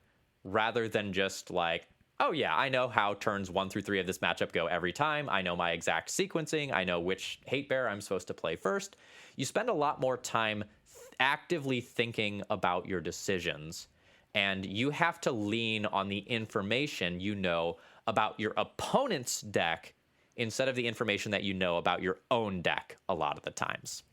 rather than just like, oh yeah, I know how turns 1 through 3 of this matchup go every time. I know my exact sequencing. I know which hate bear I'm supposed to play first. You spend a lot more time actively thinking about your decisions, and you have to lean on the information you know about your opponent's deck instead of the information that you know about your own deck a lot of the times.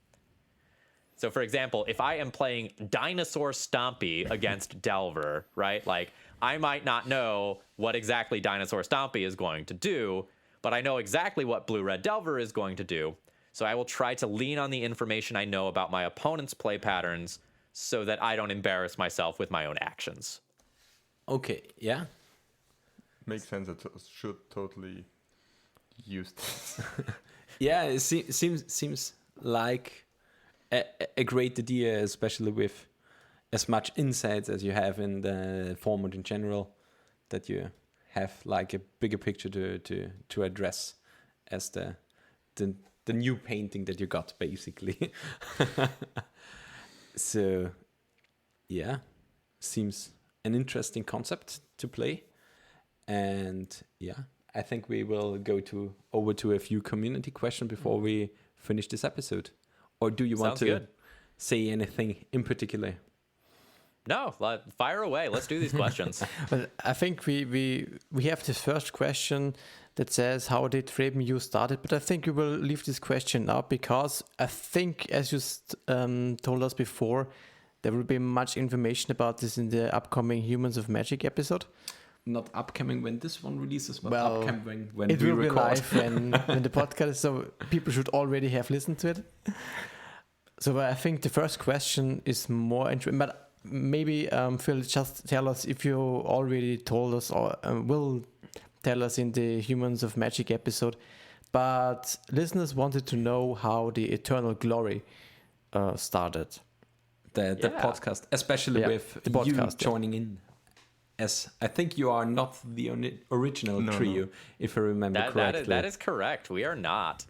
So for example, if I am playing Dinosaur Stompy against Delver, right? Like, I might not know what exactly Dinosaur Stompy is going to do, but I know exactly what Blue-Red Delver is going to do. So I will try to lean on the information I know about my opponent's play patterns so that I don't embarrass myself with my own actions. Okay, yeah. Makes sense. I should totally use this. Yeah, it seems like a great idea, especially with as much insights as you have in the format in general, that you have like a bigger picture to address as the new painting that you got, basically. So, yeah, seems an interesting concept to play. And yeah, I think we will go over to a few community questions before we finish this episode. Or do you want to say anything in particular? No, fire away. Let's do these questions. Well, I think we have this first question that says, how did Thraben U started? But I think we will leave this question up because I think, as you told us before, there will be much information about this in the upcoming Humans of Magic episode. Not upcoming when this one releases, but well, upcoming when it we will record. be live when the podcast, so people should already have listened to it. So I think the first question is more interesting, but maybe Phil, just tell us if you already told us or will tell us in the Humans of Magic episode, but listeners wanted to know how the Eternal Glory started. The podcast, especially with the podcast, you joining in. As I think you are not the original trio, if I remember correctly. That is correct. We are not.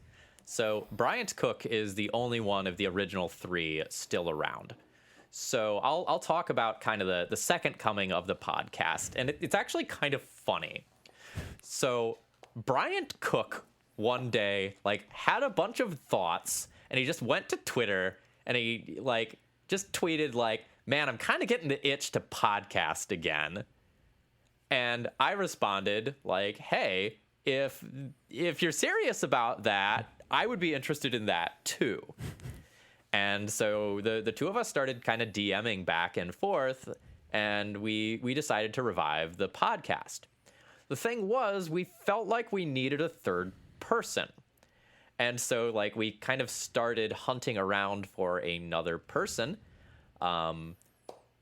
So Bryant Cook is the only one of the original 3 still around. So I'll talk about kind of the second coming of the podcast, and it's actually kind of funny. So Bryant Cook one day had a bunch of thoughts, and he just went to Twitter and he just tweeted man, I'm kind of getting the itch to podcast again. And I responded hey, if you're serious about that, I would be interested in that too. And so the two of us started kind of DMing back and forth, and we decided to revive the podcast. The thing was, we felt like we needed a third person. And so we kind of started hunting around for another person.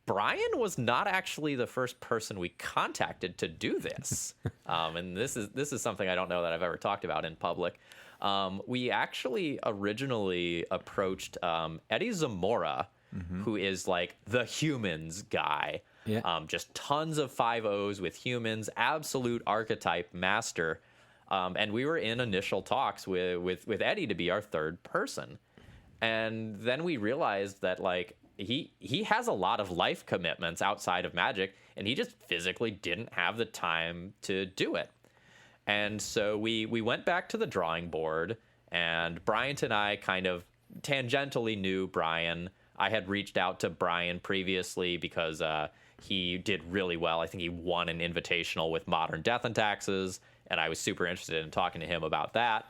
Brian was not actually the first person we contacted to do this. And this is something I don't know that I've ever talked about in public. We actually originally approached Eddie Zamora, who is the humans guy. Yeah. Just tons of 5-0s with humans, absolute archetype master. And we were in initial talks with Eddie to be our third person. And then we realized that he has a lot of life commitments outside of Magic, and he just physically didn't have the time to do it. And so we went back to the drawing board, and Bryant and I kind of tangentially knew Brian. I had reached out to Brian previously because he did really well. I think he won an invitational with Modern Death and Taxes, and I was super interested in talking to him about that.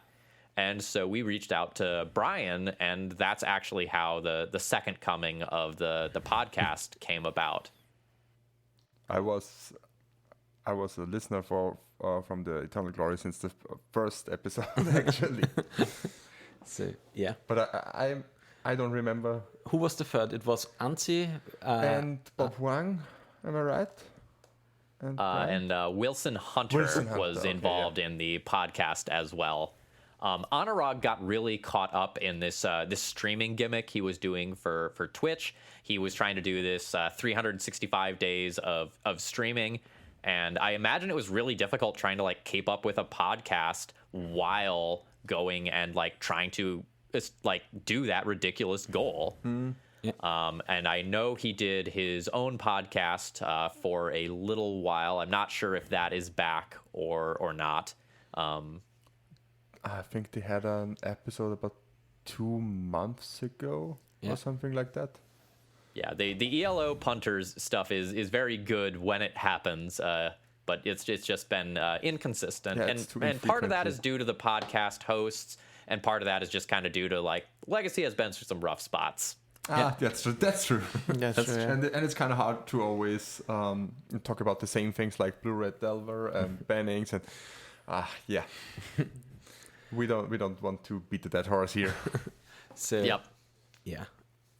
And so we reached out to Brian, and that's actually how the second coming of the podcast came about. I was a listener from the Eternal Glory since the first episode, actually. So yeah, but I don't remember. Who was the third? It was Anzi and Bob Wang. Am I right? And Wilson Hunter was involved in the podcast as well. Anurag got really caught up in this streaming gimmick he was doing for Twitch. He was trying to do this 365 days of streaming, and I imagine it was really difficult trying to keep up with a podcast while going and trying to do that ridiculous goal. Yeah. And I know he did his own podcast for a little while. I'm not sure if that is back or not. I think they had an episode about 2 months ago Yeah. or something like that. Yeah, the ELO punters stuff is very good when it happens, but it's just been inconsistent. Yeah, it's too and part of that infrequently. is due to the podcast hosts, and part of that is just kind of due to like Legacy has been through some rough spots. That's true. That's true. That's true, yeah. And it's kind of hard to always talk about the same things like Blue Red Delver and bannings and yeah. we don't want to beat the dead horse here. So Yep. yeah.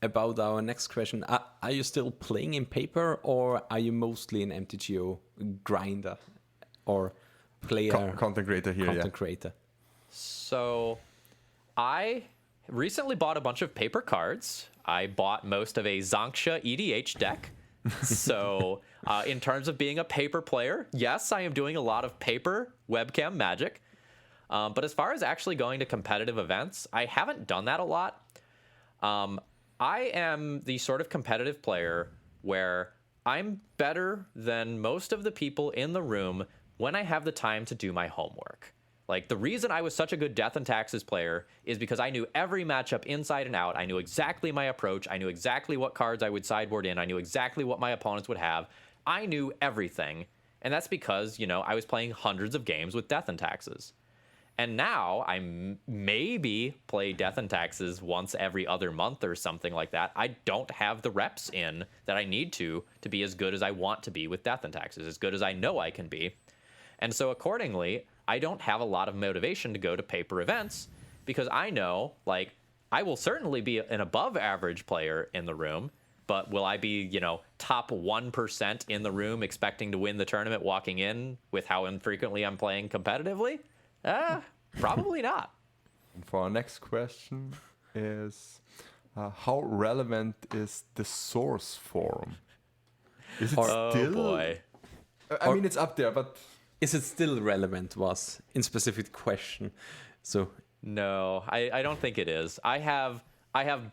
About our next question, are you still playing in paper, or are you mostly an MTGO grinder or player Content creator here, content creator? So I recently bought a bunch of paper cards. I bought most of a Zonksha EDH deck. So in terms of being a paper player, yes, I am doing a lot of paper webcam Magic. But as far as actually going to competitive events, I haven't done that a lot. I am the sort of competitive player where I'm better than most of the people in the room when I have the time to do my homework. Like, the reason I was such a good Death and Taxes player is because I knew every matchup inside and out. I knew exactly my approach. I knew exactly what cards I would sideboard in. I knew exactly what my opponents would have. I knew everything. And that's because, I was playing hundreds of games with Death and Taxes. And now I maybe play Death and Taxes once every other month or something like that. I don't have the reps in that I need to be as good as I want to be with Death and Taxes, as good as I know I can be. And so accordingly, I don't have a lot of motivation to go to paper events because I know, like, I will certainly be an above average player in the room, but will I be, top 1% in the room expecting to win the tournament walking in with how infrequently I'm playing competitively? Probably not. And for our next question is, how relevant is the source forum? Is it Oh still? boy. I mean, it's up there, but Is it still relevant? Was in specific question. So No, I don't think it is. I have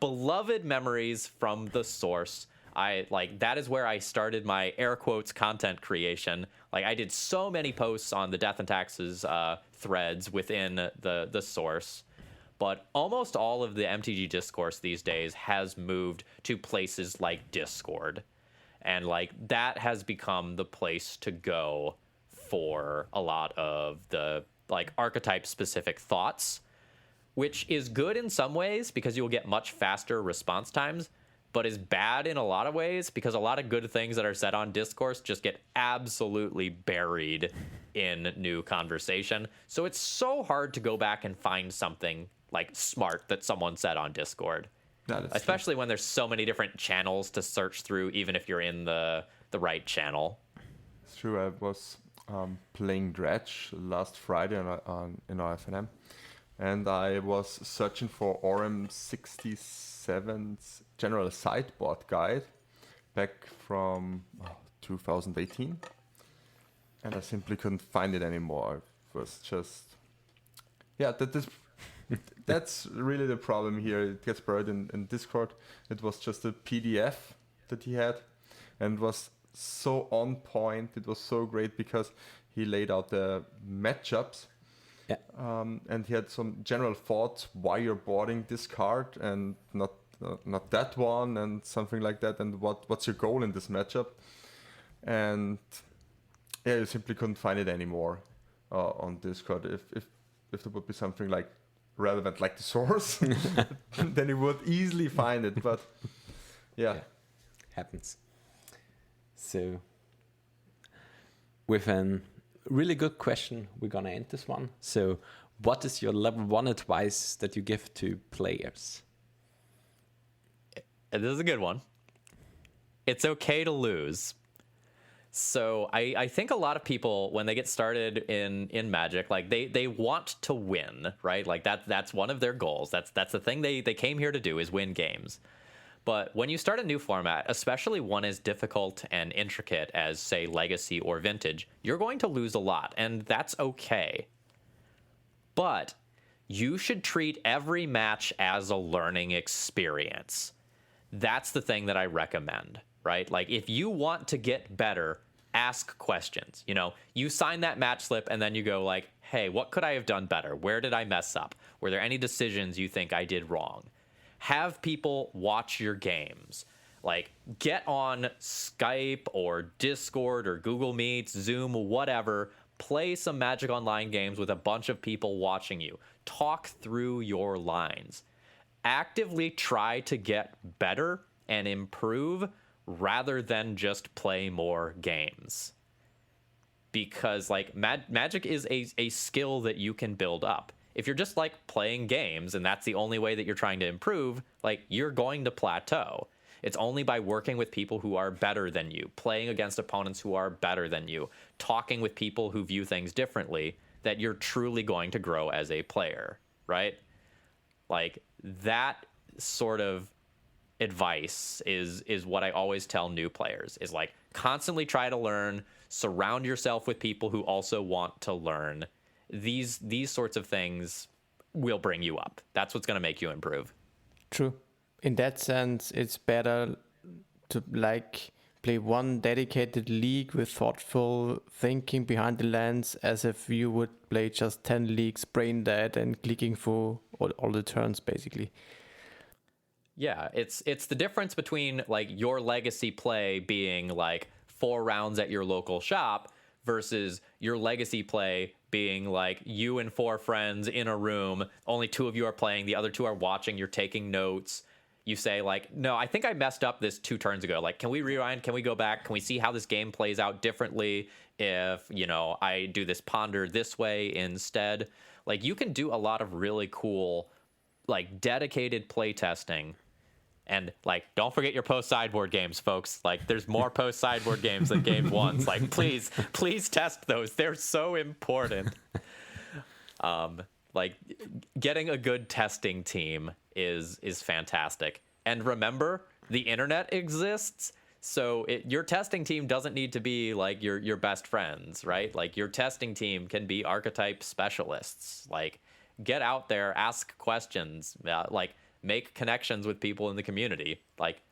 beloved memories from the source. That is where I started my air quotes content creation. Like, I did so many posts on the Death and Taxes threads within the source, but almost all of the MTG discourse these days has moved to places like Discord, and that has become the place to go for a lot of the archetype specific thoughts, which is good in some ways because you'll get much faster response times, but is bad in a lot of ways because a lot of good things that are said on discourse just get absolutely buried in new conversation. So it's so hard to go back and find something smart that someone said on Discord, that is especially when there's so many different channels to search through, even if you're in the right channel. It's true. I was playing Dredge last Friday in our FNM, and I was searching for Orem 67's general sideboard guide back from 2018, and I simply couldn't find it anymore. It was just, that's really the problem here. It gets buried in Discord. It was just a PDF that he had, and was so on point. It was so great because he laid out the matchups. yeah, And he had some general thoughts why you're boarding this card and not that one and something like that, and what's your goal in this matchup. And yeah, you simply couldn't find it anymore on Discord. If there would be something relevant like the source, then you would easily find it. But yeah. happens. So with a really good question, we're gonna end this one. So what is your level 1 advice that you give to players? This is a good one. It's okay to lose. So I think a lot of people, when they get started in Magic, they want to win, right? That's one of their goals. That's the thing they came here to do, is win games. But when you start a new format, especially one as difficult and intricate as, say, Legacy or Vintage, you're going to lose a lot, and that's okay. But you should treat every match as a learning experience. that's the thing that I recommend, right? Like, if you want to get better, ask questions. You know, you sign that match slip and then you go like, hey, what could I have done better? Where did I mess up? Were there any decisions you think I did wrong? Have people watch your games. Like, get on Skype or Discord or Google Meets, Zoom, whatever. Play some Magic Online games with a bunch of people watching you. Talk through your lines. Actively try to get better and improve rather than just play more games. Because, like, Magic is a skill that you can build up. If you're just, like, playing games and that's the only way that you're trying to improve, like, you're going to plateau. It's only by working with people who are better than you, playing against opponents who are better than you, talking with people who view things differently, that you're truly going to grow as a player, right? Like, that sort of advice is what I always tell new players, is like, constantly try to learn, surround yourself with people who also want to learn. These sorts of things will bring you up. That's what's going to make you improve. True. In that sense, it's better to like play one dedicated league with thoughtful thinking behind the lens, as if you would play just 10 leagues brain dead and clicking for all the turns, basically. Yeah, it's the difference between like your legacy play being like 4 rounds at your local shop versus your legacy play being like you and 4 friends in a room, only 2 of you are playing, the other 2 are watching, you're taking notes. You say like, no, I think I messed up this 2 turns ago. Like, can we rewind? Can we go back? Can we see how this game plays out differently if, you know, I do this ponder this way instead? Like, you can do a lot of really cool, like, dedicated play testing. And, like, don't forget your post-sideboard games, folks. Like, there's more post-sideboard games than game ones. Like, please test those. They're so important. Like, getting a good testing team is fantastic. And remember, the internet exists, so your testing team doesn't need to be like your best friends, right? Like, your testing team can be archetype specialists. Like, get out there, ask questions, like, make connections with people in the community. Like,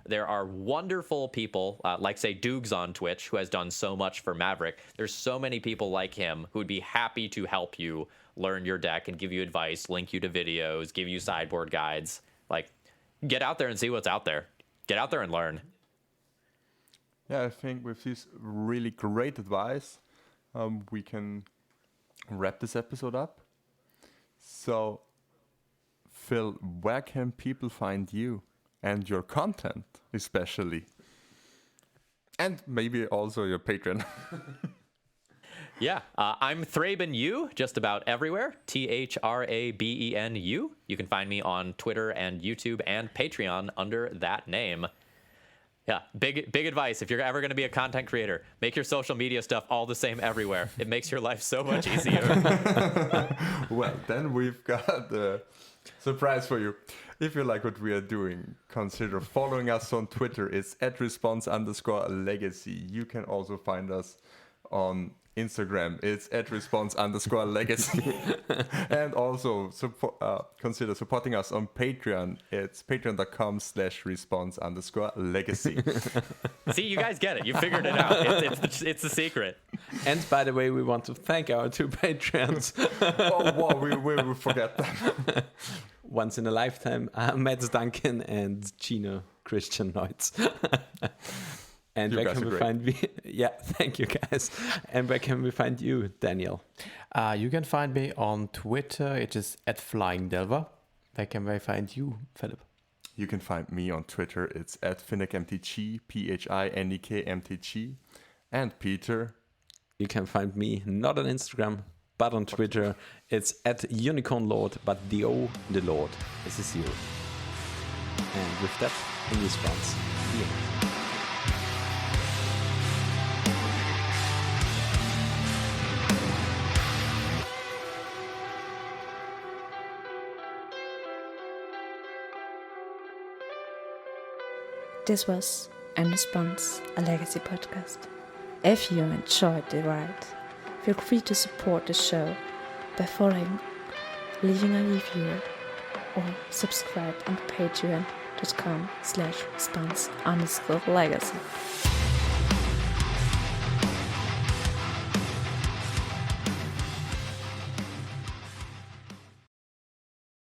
there are wonderful people, like, say, Doogs on Twitch, who has done so much for Maverick. There's so many people like him who would be happy to help you learn your deck and give you advice, link you to videos, give you sideboard guides. Like, get out there and see what's out there. Get out there and learn. Yeah, I think with this really great advice, we can wrap this episode up. So, Phil, where can people find you and your content, especially? And maybe also your Patreon. Yeah, I'm Thraben U, just about everywhere. THRABENU. You can find me on Twitter and YouTube and Patreon under that name. Yeah, big advice. If you're ever going to be a content creator, make your social media stuff all the same everywhere. It makes your life so much easier. Well, then we've got a surprise for you. If you like what we are doing, consider following us on Twitter. It's @response_legacy. You can also find us on Instagram. It's @response_legacy. And also consider supporting us on Patreon. It's patreon.com/response_legacy. See, you guys get it. You figured it out. It's the secret. And by the way, we want to thank our 2 patrons. we will forget them. Once in a lifetime, Mads Duncan and Gino Christian Neutz. And you where guys can are we great. find me? Yeah, thank you guys. And where can we find you, Daniel? You can find me on Twitter. It is @FlyingDelver. Where can I find you, Philipp? You can find me on Twitter. It's @PhinikMTG, PhinikMTG. And Peter. You can find me not on Instagram, but on Twitter. It's @UnicornLord, but the Lord is a 0. And with that, in response, the end. This was In Response, a Legacy podcast. If you enjoyed the ride, feel free to support the show by following, leaving a review, or subscribe on Patreon patreon.com/response_legacy.